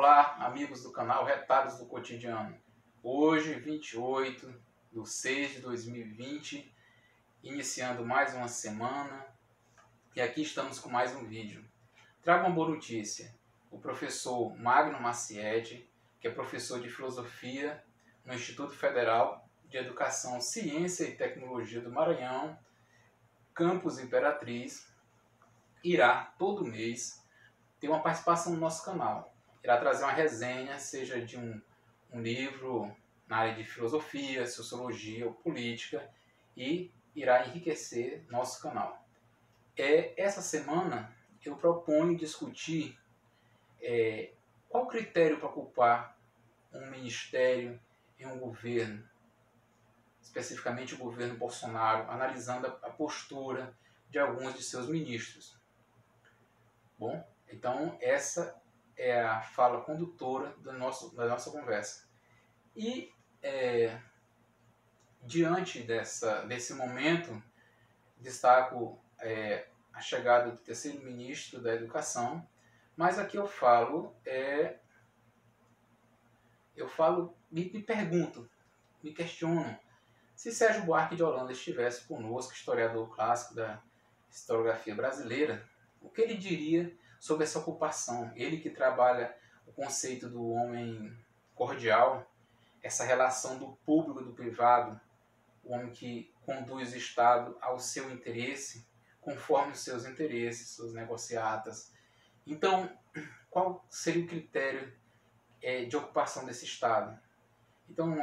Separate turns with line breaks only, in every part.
Olá, amigos do canal Retalhos do Cotidiano. Hoje, 28/6/2020, iniciando mais uma semana, e aqui estamos com mais um vídeo. Trago uma boa notícia. O professor Magno Maciete, que é professor de Filosofia no Instituto Federal de Educação, Ciência e Tecnologia do Maranhão, Campus Imperatriz, irá todo mês ter uma participação no nosso canal. Irá trazer uma resenha, seja de um livro na área de filosofia, sociologia ou política, e irá enriquecer nosso canal. Essa semana eu proponho discutir qual critério para ocupar um ministério em um governo, especificamente o governo Bolsonaro, analisando a postura de alguns de seus ministros. Bom, então essa é a fala condutora da nossa conversa. E diante desse momento, destaco a chegada do terceiro ministro da Educação, mas aqui eu me pergunto, me questiono, se Sérgio Buarque de Holanda estivesse conosco, historiador clássico da historiografia brasileira, o que ele diria sobre essa ocupação? Ele que trabalha o conceito do homem cordial, essa relação do público e do privado, o homem que conduz o Estado ao seu interesse, conforme os seus interesses, suas negociatas. Então, qual seria o critério de ocupação desse Estado? Então,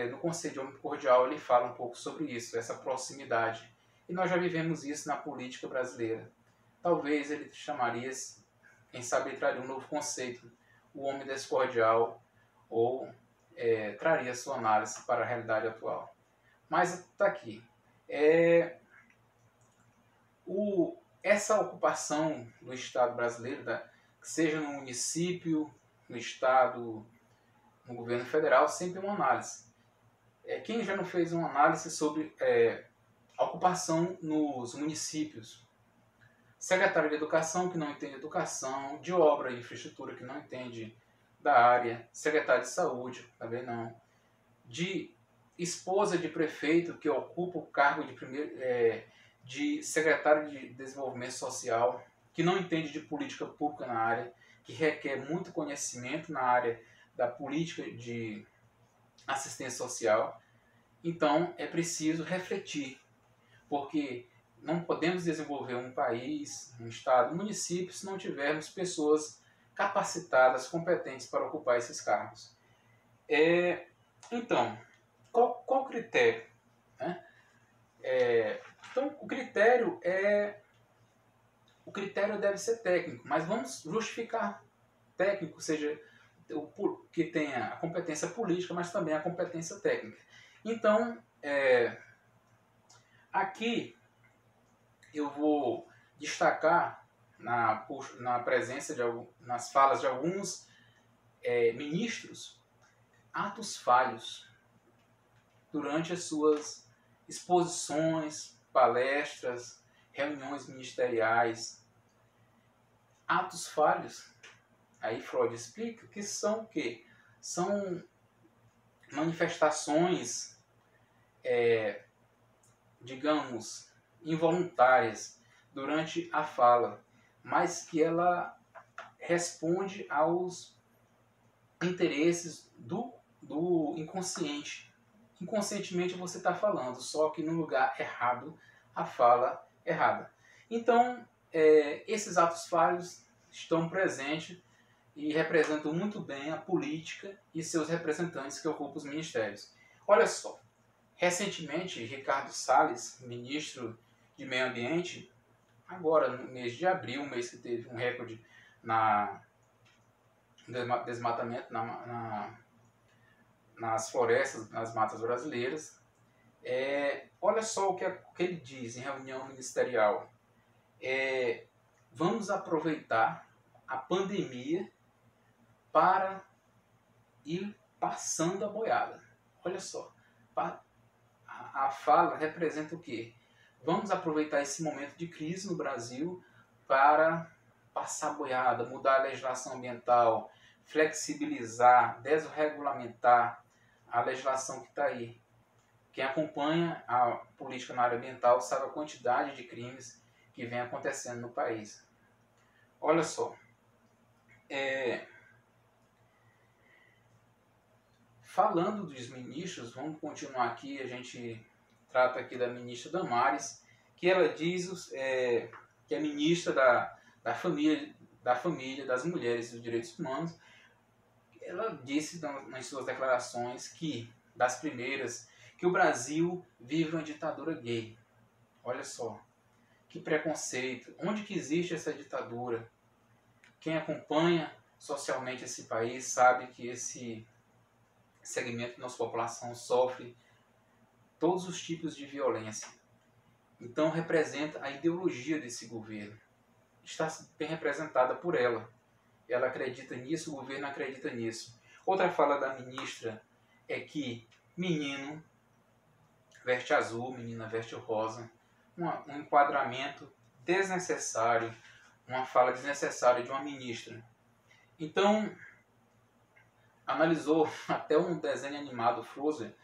no conceito de homem cordial, ele fala um pouco sobre isso, essa proximidade. E nós já vivemos isso na política brasileira. Talvez ele chamaria, quem sabe ele traria um novo conceito, o homem descordial, ou traria sua análise para a realidade atual. Mas está aqui. Essa ocupação do Estado brasileiro, seja no município, no Estado, no governo federal, sempre é uma análise. Quem já não fez uma análise sobre a ocupação nos municípios? Secretário de Educação que não entende educação, de obra e infraestrutura que não entende da área, secretário de Saúde, também não, de esposa de prefeito que ocupa o cargo de secretário de Desenvolvimento Social, que não entende de política pública na área, que requer muito conhecimento na área da política de assistência social. Então é preciso refletir, porque não podemos desenvolver um país, um estado, um município, se não tivermos pessoas capacitadas, competentes para ocupar esses cargos. Então, qual o critério? Né? Então, o critério deve ser técnico, mas vamos justificar técnico, seja que tenha a competência política, mas também a competência técnica. Então, aqui eu vou destacar na presença nas falas de alguns ministros, atos falhos durante as suas exposições, palestras, reuniões ministeriais. Atos falhos, aí Freud explica que são o quê? São manifestações, digamos, involuntárias durante a fala, mas que ela responde aos interesses do inconsciente. Inconscientemente você está falando, só que no lugar errado, a fala errada. Então, esses atos falhos estão presentes e representam muito bem a política e seus representantes que ocupam os ministérios. Olha só, recentemente, Ricardo Salles, ministro de Meio Ambiente, agora no mês de abril, um mês que teve um recorde no desmatamento nas florestas, nas matas brasileiras. Olha só o que ele diz em reunião ministerial. Vamos aproveitar a pandemia para ir passando a boiada. Olha só, a fala representa o quê? Vamos aproveitar esse momento de crise no Brasil para passar a boiada, mudar a legislação ambiental, flexibilizar, desregulamentar a legislação que está aí. Quem acompanha a política na área ambiental sabe a quantidade de crimes que vem acontecendo no país. Olha só, falando dos ministros, vamos continuar aqui, a gente trata aqui da ministra Damares, que ela diz que é ministra da família, das mulheres e dos direitos humanos. Ela disse nas suas declarações que, das primeiras, que o Brasil vive uma ditadura gay. Olha só, que preconceito. Onde que existe essa ditadura? Quem acompanha socialmente esse país sabe que esse segmento da nossa população sofre todos os tipos de violência. Então representa a ideologia desse governo. Está bem representada por ela. Ela acredita nisso, o governo acredita nisso. Outra fala da ministra é que menino veste azul, menina veste rosa. Um enquadramento desnecessário, uma fala desnecessária de uma ministra. Então, analisou até um desenho animado, Frozen,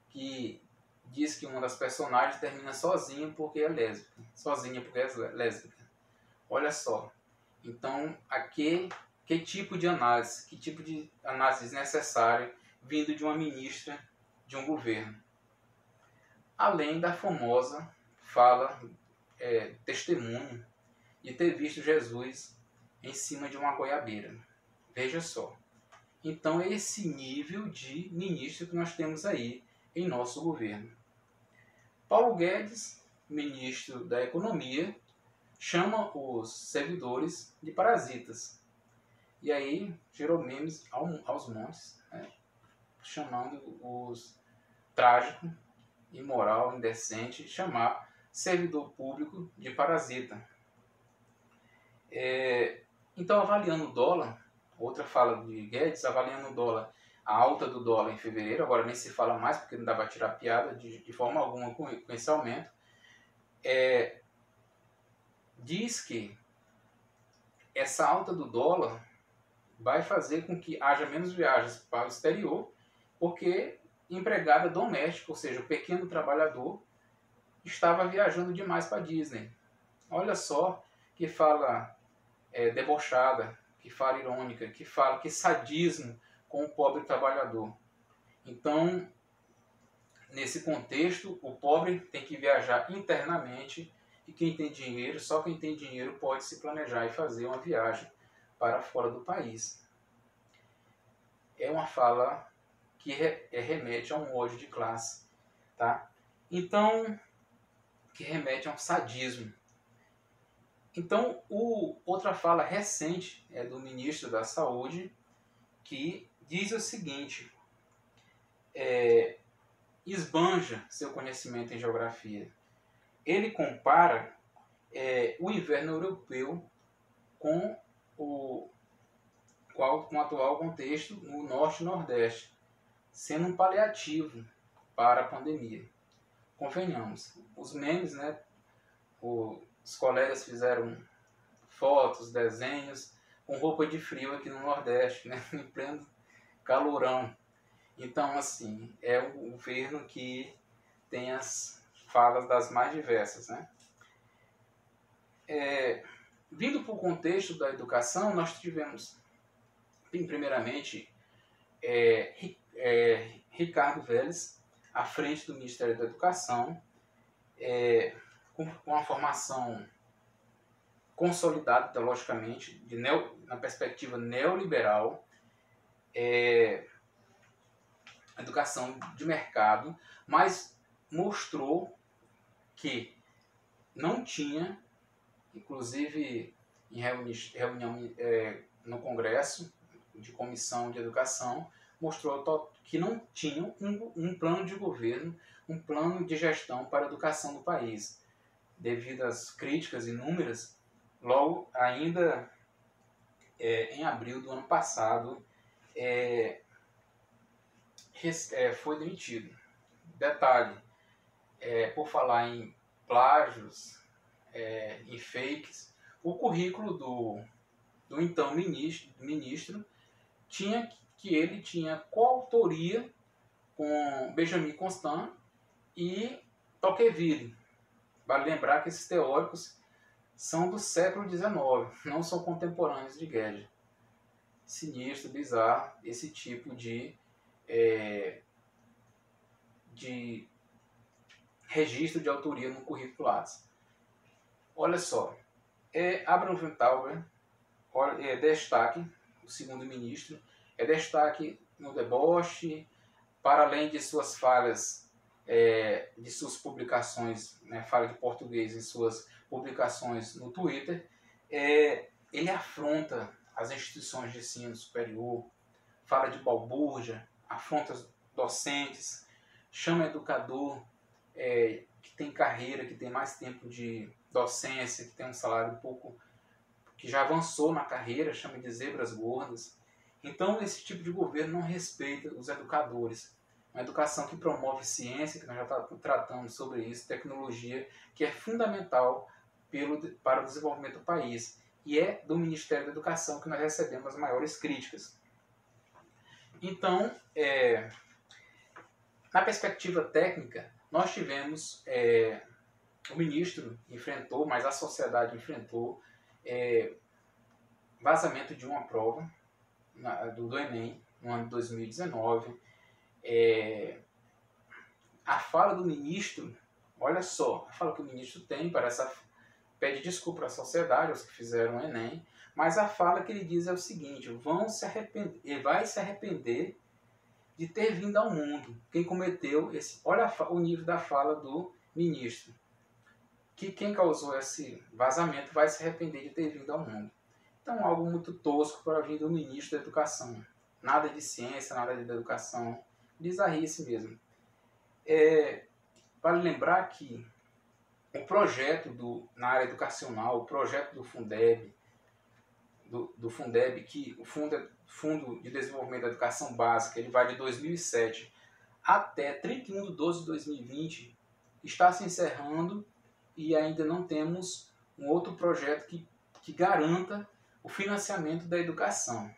que diz que uma das personagens termina sozinha porque é lésbica. Sozinha porque é lésbica. Olha só. Então, aqui, que tipo de análise desnecessária vindo de uma ministra de um governo? Além da famosa fala, testemunho, de ter visto Jesus em cima de uma goiabeira. Veja só. Então é esse nível de ministro que nós temos aí em nosso governo. Paulo Guedes, ministro da Economia, chama os servidores de parasitas. E aí gerou memes aos montes, né? Chamando os trágico, imoral, indecente, chamar servidor público de parasita. Então, avaliando o dólar, outra fala de Guedes, avaliando o dólar, a alta do dólar em fevereiro, agora nem se fala mais porque não dá para tirar piada de forma alguma com esse aumento, diz que essa alta do dólar vai fazer com que haja menos viagens para o exterior, porque empregada doméstica, ou seja, o pequeno trabalhador, estava viajando demais para Disney. Olha só que fala debochada, que fala irônica, que fala que sadismo com o pobre trabalhador. Então, nesse contexto, o pobre tem que viajar internamente e quem tem dinheiro, só quem tem dinheiro pode se planejar e fazer uma viagem para fora do país. É uma fala que remete a um ódio de classe, tá? Então, que remete a um sadismo. Então, outra fala recente é do ministro da Saúde, que diz o seguinte, esbanja seu conhecimento em geografia. Ele compara o inverno europeu com o atual contexto no Norte e Nordeste, sendo um paliativo para a pandemia. Convenhamos, os memes, né? Os colegas fizeram fotos, desenhos com roupa de frio aqui no Nordeste, né? Em pleno calorão. Então, assim, é um governo que tem as falas das mais diversas, né? Vindo para o contexto da educação, nós tivemos, primeiramente, Ricardo Vélez, à frente do Ministério da Educação, com uma formação consolidada ideologicamente, na perspectiva neoliberal, educação de mercado, mas mostrou que não tinha, inclusive em reunião no Congresso de Comissão de Educação, mostrou que não tinha um plano de governo, um plano de gestão para a educação do país. Devido às críticas inúmeras, logo ainda em abril do ano passado, foi demitido. Detalhe, por falar em plágios, em fakes, o currículo do então ministro que ele tinha coautoria com Benjamin Constant e Tocqueville. Vale lembrar que esses teóricos são do século XIX, não são contemporâneos de Guedes. Sinistro, bizarro, esse tipo de registro de autoria no currículo Lattes. Olha só, Abraham Weintraub é destaque, o segundo ministro, é destaque no deboche, para além de suas falhas, de suas publicações, né, falha de português em suas publicações no Twitter, ele afronta as instituições de ensino superior, fala de balbúrdia, afronta os docentes, chama educador que tem carreira, que tem mais tempo de docência, que tem um salário um pouco, que já avançou na carreira, chama de zebras gordas. Então esse tipo de governo não respeita os educadores. Uma educação que promove ciência, que nós já tratamos sobre isso, tecnologia, que é fundamental para o desenvolvimento do país. E é do Ministério da Educação que nós recebemos as maiores críticas. Então, na perspectiva técnica, nós tivemos, o ministro enfrentou, mas a sociedade enfrentou, vazamento de uma prova do Enem, no ano de 2019. A fala do ministro, olha só, a fala que o ministro tem, pede desculpa à sociedade, aos que fizeram o Enem, mas a fala que ele diz é o seguinte: ele vai se arrepender de ter vindo ao mundo. Quem cometeu esse... Olha o nível da fala do ministro. Que quem causou esse vazamento vai se arrepender de ter vindo ao mundo. Então, algo muito tosco para vir do ministro da Educação. Nada de ciência, nada de educação. Bizarrice mesmo. Vale lembrar que o projeto na área educacional, o projeto do Fundeb, que o Fundo de Desenvolvimento da Educação Básica, ele vai de 2007 até 31 de 12 de 2020, está se encerrando e ainda não temos um outro projeto que garanta o financiamento da educação.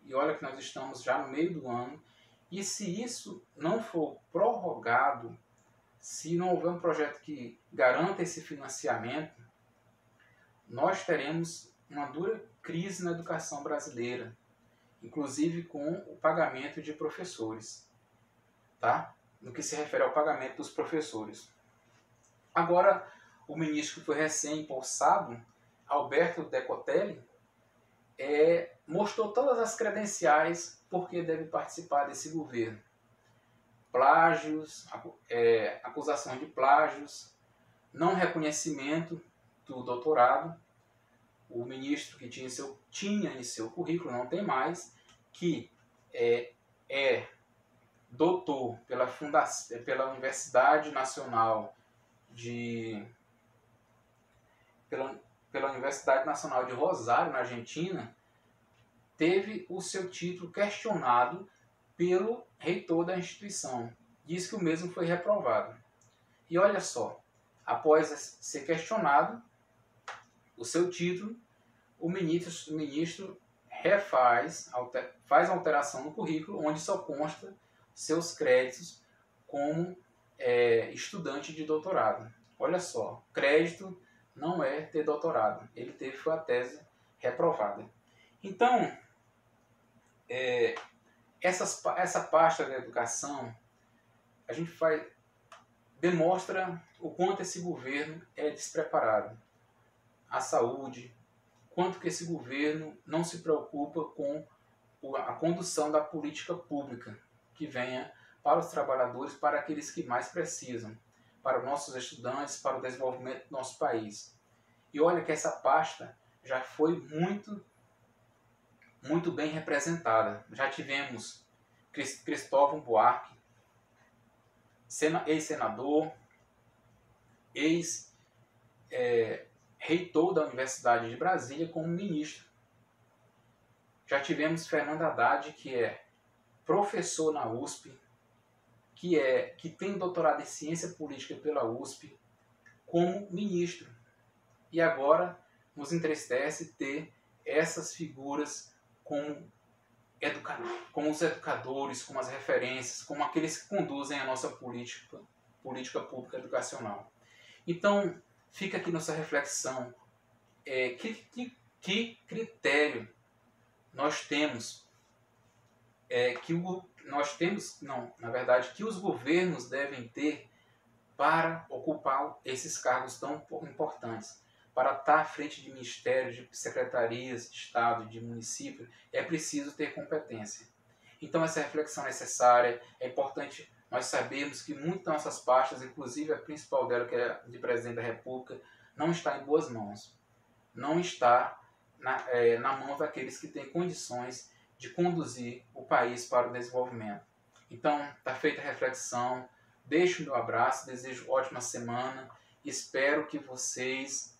E olha que nós estamos já no meio do ano, e se isso não for prorrogado, se não houver um projeto que garanta esse financiamento, nós teremos uma dura crise na educação brasileira, inclusive com o pagamento de professores, tá? No que se refere ao pagamento dos professores. Agora, o ministro que foi recém-empossado, Alberto Decotelli, mostrou todas as credenciais porque deve participar desse governo. Plágios, acusação de plágios, não reconhecimento do doutorado. O ministro que tinha em seu currículo, não tem mais, que é doutor pela Universidade Nacional pela Universidade Nacional de Rosário, na Argentina, teve o seu título questionado pelo reitor da instituição. Diz que o mesmo foi reprovado. E olha só, após ser questionado o seu título, o ministro faz alteração no currículo, onde só consta seus créditos como estudante de doutorado. Olha só, crédito não é ter doutorado. Ele teve a tese reprovada. Então, essa pasta da educação, a gente demonstra o quanto esse governo é despreparado. A saúde, quanto que esse governo não se preocupa com a condução da política pública que venha para os trabalhadores, para aqueles que mais precisam, para os nossos estudantes, para o desenvolvimento do nosso país. E olha que essa pasta já foi muito bem representada. Já tivemos Cristóvão Buarque, ex-senador, reitor da Universidade de Brasília como ministro. Já tivemos Fernando Haddad, que é professor na USP, que tem doutorado em ciência política pela USP, como ministro. E agora nos entristece ter essas figuras como como os educadores, como as referências, como aqueles que conduzem a nossa política pública educacional. Então, fica aqui nossa reflexão. Que critério nós temos, que os governos devem ter para ocupar esses cargos tão importantes? Para estar à frente de ministérios, de secretarias de Estado, de município, é preciso ter competência. Então essa reflexão é necessária, é importante nós sabermos que muitas das nossas pastas, inclusive a principal dela, que é de Presidente da República, não está em boas mãos. Não está na mão daqueles que têm condições de conduzir o país para o desenvolvimento. Então, está feita a reflexão, deixo o meu abraço, desejo ótima semana, espero que vocês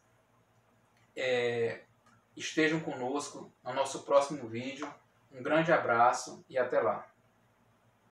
estejam conosco no nosso próximo vídeo. Um grande abraço e até lá!